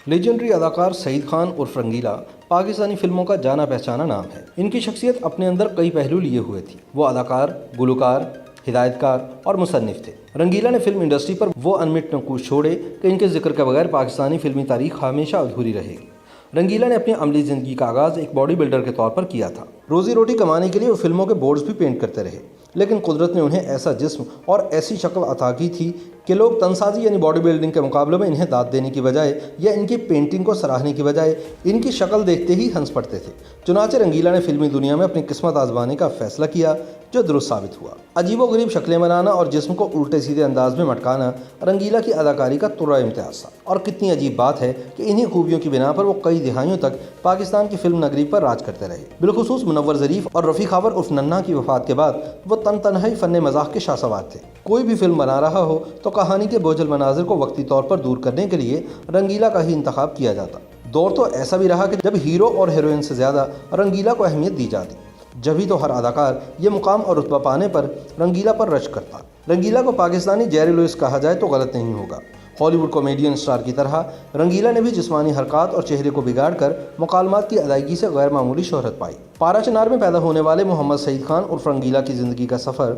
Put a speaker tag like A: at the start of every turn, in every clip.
A: Legendary اداکار سعید خان عرف رنگیلا پاکستانی فلموں کا جانا پہچانا نام ہے۔ ان کی شخصیت اپنے اندر کئی پہلو لیے ہوئے تھی۔ وہ اداکار، گلوکار، ہدایت کار اور مصنف تھے۔ رنگیلا نے فلم انڈسٹری پر وہ انمٹ نقوش چھوڑے کہ ان کے ذکر کے بغیر پاکستانی فلمی تاریخ ہمیشہ ادھوری رہے گی۔ رنگیلا نے اپنی عملی زندگی کا آغاز ایک باڈی بلڈر کے طور پر کیا تھا۔ روزی روٹی کمانے کے لیے وہ فلموں کے بورڈز بھی پینٹ کرتے رہے، لیکن قدرت نے انہیں ایسا جسم اور ایسی شکل عطا کی تھی کہ لوگ تنسازی یعنی باڈی بلڈنگ کے مقابلے میں انہیں داد دینے کی بجائے یا ان کی پینٹنگ کو سراہنے کی بجائے ان کی شکل دیکھتے ہی ہنس پڑتے تھے۔ چنانچہ رنگیلا نے فلمی دنیا میں اپنی قسمت آزمانے کا فیصلہ کیا، جو درست ثابت ہوا۔ عجیب و غریب شکلیں بنانا اور جسم کو الٹے سیدھے انداز میں مٹکانا رنگیلا کی اداکاری کا طرہ امتیاز تھا، اور کتنی عجیب بات ہے کہ انہی خوبیوں کی بنا پر وہ کئی دہائیوں تک پاکستان کی فلم نگری پر راج کرتے رہے۔ بالخصوص منور ظریف اور رفیع خاور عرف ننھا کی وفات کے بعد وہ تنہائی فن مزاح کے شاہسوار تھے۔ کوئی بھی فلم بنا رہا ہو تو کہانی کے بوجھل مناظر کو وقتی طور پر دور کرنے کے لیے رنگیلا کا ہی انتخاب کیا جاتا۔ دور تو ایسا بھی رہا کہ جب ہیرو اور ہیروئن سے زیادہ رنگیلا کو اہمیت دی جاتی، جبھی تو ہر اداکار یہ مقام اور رتبہ پانے پر رنگیلا پر رشک کرتا۔ رنگیلا کو پاکستانی جیری لوئس کہا جائے تو غلط نہیں ہوگا۔ ہالی ووڈ کامیڈین سٹار کی طرح رنگیلا نے بھی جسمانی حرکات اور چہرے کو بگاڑ کر مکالمات کی ادائیگی سے غیر معمولی شہرت پائی۔ پارا چنار میں پیدا ہونے والے محمد سعید خان عرف رنگیلا کی زندگی کا سفر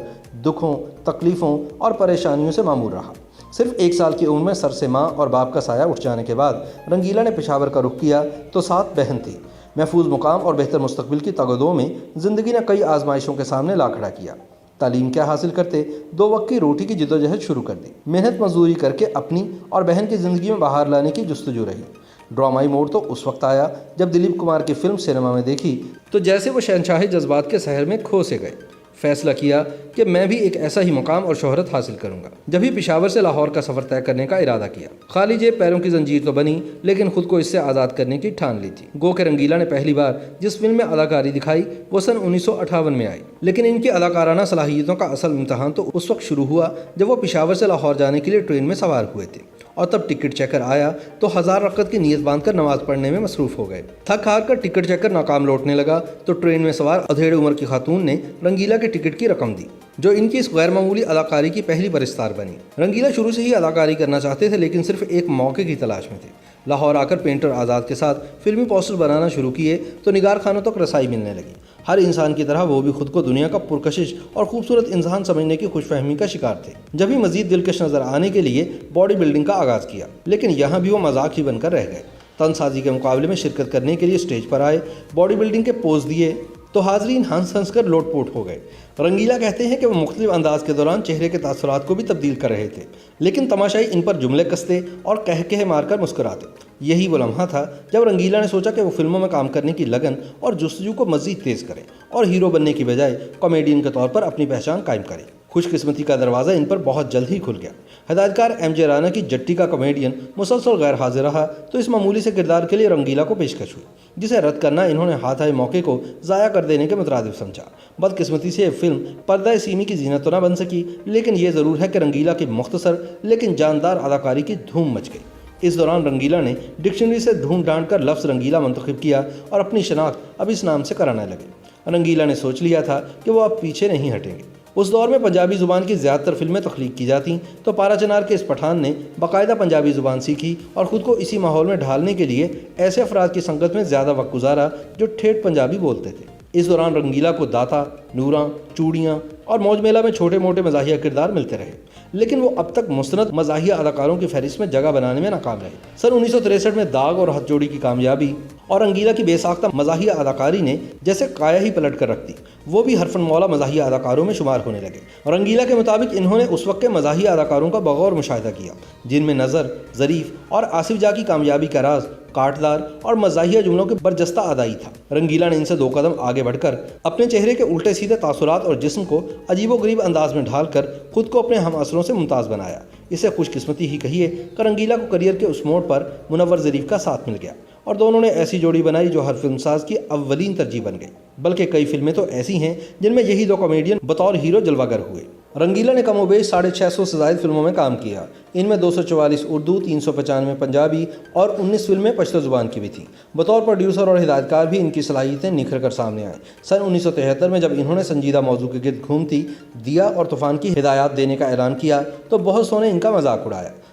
A: دکھوں، تکلیفوں اور پریشانیوں سے معمور رہا۔ صرف 1 سال کی عمر میں سر سے ماں اور باپ کا سایہ اٹھ جانے کے بعد رنگیلا نے پشاور کا رخ کیا تو 7 بہن تھی۔ محفوظ مقام اور بہتر مستقبل کی تگ و دو میں زندگی نے کئی آزمائشوں کے سامنے لا کھڑا کیا۔ تعلیم کیا حاصل کرتے، 2 وقت کی روٹی کی جدوجہد شروع کر دی۔ محنت مزدوری کر کے اپنی اور بہن کی زندگی میں بہار لانے کی جستجو رہی۔ ڈرامائی موڑ تو اس وقت آیا جب دلیپ کمار کی فلم سینما میں دیکھی تو جیسے وہ شہنشاہی جذبات کے سحر میں کھو سے گئے۔ فیصلہ کیا کہ میں بھی ایک ایسا ہی مقام اور شہرت حاصل کروں گا۔ جبھی پشاور سے لاہور کا سفر طے کرنے کا ارادہ کیا۔ خالی جیب پیروں کی زنجیر تو بنی، لیکن خود کو اس سے آزاد کرنے کی ٹھان لی تھی۔ گو کہ رنگیلا نے پہلی بار جس فلم میں اداکاری دکھائی وہ سن 1958 میں آئی، لیکن ان کی اداکارانہ صلاحیتوں کا اصل امتحان تو اس وقت شروع ہوا جب وہ پشاور سے لاہور جانے کے لیے ٹرین میں سوار ہوئے تھے، اور تب ٹکٹ چیکر آیا تو 1000 رکعت کی نیت باندھ کر نماز پڑھنے میں مصروف ہو گئے۔ تھک ہار کر ٹکٹ چیکر ناکام لوٹنے لگا تو ٹرین میں سوار ادھیڑ عمر کی خاتون نے رنگیلا کے ٹکٹ کی رقم دی، جو ان کی اس غیر معمولی اداکاری کی پہلی برستار بنی۔ رنگیلا شروع سے ہی اداکاری کرنا چاہتے تھے، لیکن صرف ایک موقع کی تلاش میں تھے۔ لاہور آ کر پینٹر آزاد کے ساتھ فلمی پوسٹر بنانا شروع کیے تو نگار خانوں تک رسائی ملنے لگی۔ ہر انسان کی طرح وہ بھی خود کو دنیا کا پرکشش اور خوبصورت انسان سمجھنے کی خوش فہمی کا شکار تھے۔ جبھی مزید دلکش نظر آنے کے لیے باڈی بلڈنگ کا آغاز کیا، لیکن یہاں بھی وہ مذاق ہی بن کر رہ گئے۔ تن سازی کے مقابلے میں شرکت کرنے کے لیے اسٹیج پر آئے، باڈی بلڈنگ کے پوز دیے تو حاضرین ہنس ہنس کر لوٹ پوٹ ہو گئے۔ رنگیلا کہتے ہیں کہ وہ مختلف انداز کے دوران چہرے کے تاثرات کو بھی تبدیل کر رہے تھے، لیکن تماشائی ان پر جملے کستے اور کہہ مار کر مسکراتے۔ یہی وہ لمحہ تھا جب رنگیلا نے سوچا کہ وہ فلموں میں کام کرنے کی لگن اور جستجو کو مزید تیز کریں اور ہیرو بننے کی بجائے کامیڈین کے طور پر اپنی پہچان قائم کریں۔ خوش قسمتی کا دروازہ ان پر بہت جلد ہی کھل گیا۔ ہدایت کار ایم جے رانا کی جٹی کا کامیڈین مسلسل غیر حاضر رہا تو اس معمولی سے کردار کے لیے رنگیلا کو پیشکش ہوئی، جسے رد کرنا انہوں نے ہاتھ آئے موقع کو ضائع کر دینے کے مترادف سمجھا۔ بدقسمتی سے یہ فلم پردہ سیمی کی زینت تو نہ بن سکی، لیکن یہ ضرور ہے کہ رنگیلا کی مختصر لیکن جاندار اداکاری کی دھوم مچ گئی۔ اس دوران رنگیلا نے ڈکشنری سے ڈھونڈ ڈھانڈ کر لفظ رنگیلا منتخب کیا اور اپنی شناخت اب اس نام سے کرانے لگے۔ رنگیلا نے سوچ لیا تھا کہ وہ اب پیچھے نہیں ہٹیں گے۔ اس دور میں پنجابی زبان کی زیادہ تر فلمیں تخلیق کی جاتیں تو پارا چنار کے اس پٹھان نے باقاعدہ پنجابی زبان سیکھی اور خود کو اسی ماحول میں ڈھالنے کے لیے ایسے افراد کی سنگت میں زیادہ وقت گزارا جو ٹھیٹھ پنجابی بولتے تھے۔ اس دوران رنگیلا کو داتا، نوراں، چوڑیاں اور موج میلہ میں چھوٹے موٹے مزاحیہ کردار ملتے رہے، لیکن وہ اب تک مستند مزاحیہ اداکاروں کی فہرست میں جگہ بنانے میں ناکام رہے۔ سن 1963 میں داغ اور ہتھ جوڑی کی کامیابی اور رنگیلا کی بے ساختہ مزاحیہ اداکاری نے جیسے کایا ہی پلٹ کر رکھ دی۔ وہ بھی حرفن مولا مزاحیہ اداکاروں میں شمار ہونے لگے۔ رنگیلا کے مطابق انہوں نے اس وقت کے مزاحیہ اداکاروں کا بغور مشاہدہ کیا، جن میں نظر، ظریف اور آصف جاں کی کامیابی کا راز کاٹدار اور مزاحیہ جملوں کے برجستہ ادائی تھا۔ رنگیلا نے ان سے 2 قدم آگے بڑھ کر اپنے چہرے کے الٹے سیدھے تاثرات اور جسم کو عجیب و غریب انداز میں ڈھال کر خود کو اپنے ہم اثروں سے ممتاز بنایا۔ اسے خوش قسمتی ہی کہیے کہ رنگیلا کو کریئر کے اس موڑ پر منور ظریف کا ساتھ مل گیا اور دونوں نے ایسی جوڑی بنائی جو ہر فلم ساز کی اولین ترجیح بن گئی، بلکہ کئی فلمیں تو ایسی ہیں جن میں یہی 2 کامیڈین بطور ہیرو جلوہ گر ہوئے۔ رنگیلا نے کم و بیش 650 سے زائد فلموں میں کام کیا۔ ان میں 244 اردو، 395 پنجابی اور 19 فلمیں پشتو زبان کی بھی تھیں۔ بطور پروڈیوسر اور ہدایت کار بھی ان کی صلاحیتیں نکھر کر سامنے آئیں۔ سن 1973 میں جب انہوں نے سنجیدہ موضوع کے گرد گھومتی دیا اور طوفان کی ہدایات دینے کا اعلان کیا تو بہت سو نے ان کا مذاق اڑایا۔